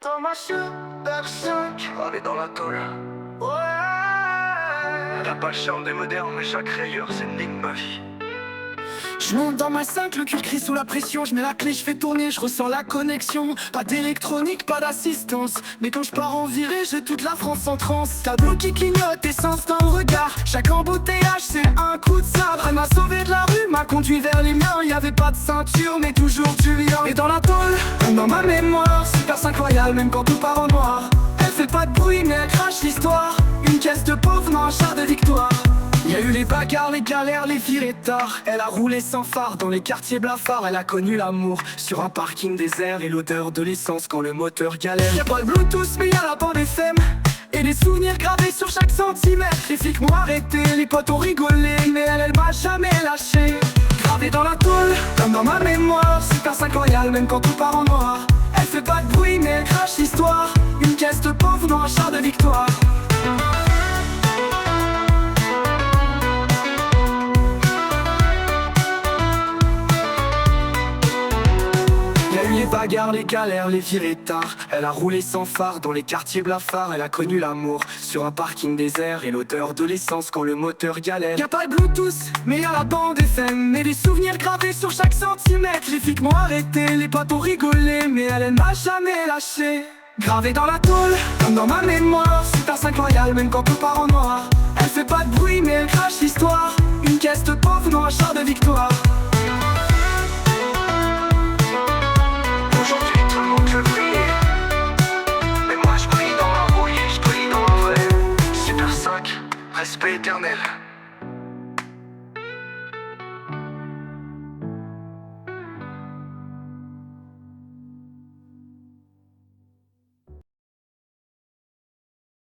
Thomas Super 5, gravé dans la tôle. Ouais. T'as pas le charme des modernes, mais chaque rayure c'est une ligne ma vie. Je monte dans ma 5, le cul crie sous la pression. Je mets la clé, je fais tourner, je ressens la connexion. Pas d'électronique, pas d'assistance. Mais quand je pars en virée, j'ai toute la France en transe. Tableau qui clignote, essence dans le regard. Chaque embouteillage, c'est un coup de sabre. Elle m'a sauvé de la rue, m'a conduit vers les miens. Y'avait pas de ceinture, mais toujours du lien. Et dans la tôle, comme dans ma mémoire, super incroyable, même quand tout part en noir. Elle fait pas de bruit, mais elle crache l'histoire. Une caisse de pauvre, non un char de victoire. Il y a eu les bagarres, les galères, les virées tard. Elle a roulé sans phare dans les quartiers blafards. Elle a connu l'amour sur un parking désert et l'odeur de l'essence quand le moteur galère. Y'a pas le Bluetooth mais y'a la bande FM et des souvenirs gravés sur chaque centimètre. Les flics m'ont arrêté, les potes ont rigolé, mais elle m'a jamais lâché. Gravée dans la tôle, comme dans ma mémoire, super incroyable même quand tout part en noir. Elle fait pas de bruit mais elle crache l'histoire. Une caisse de pauvre dans un char de victoire. Les bagarres, les galères, les virées tard. Elle a roulé sans phare dans les quartiers blafards. Elle a connu l'amour sur un parking désert et l'odeur de l'essence quand le moteur galère. Y'a pas de Bluetooth, mais y'a la bande FM et des souvenirs gravés sur chaque centimètre. Les flics m'ont arrêté, les potes ont rigolé, mais elle m'a jamais lâché. Gravée dans la tôle, comme dans ma mémoire, super incroyable même quand tout part en noir. Elle fait pas de bruit, mais elle crache l'histoire. Une caisse de pauvre dans un char de victoire. Respect éternel.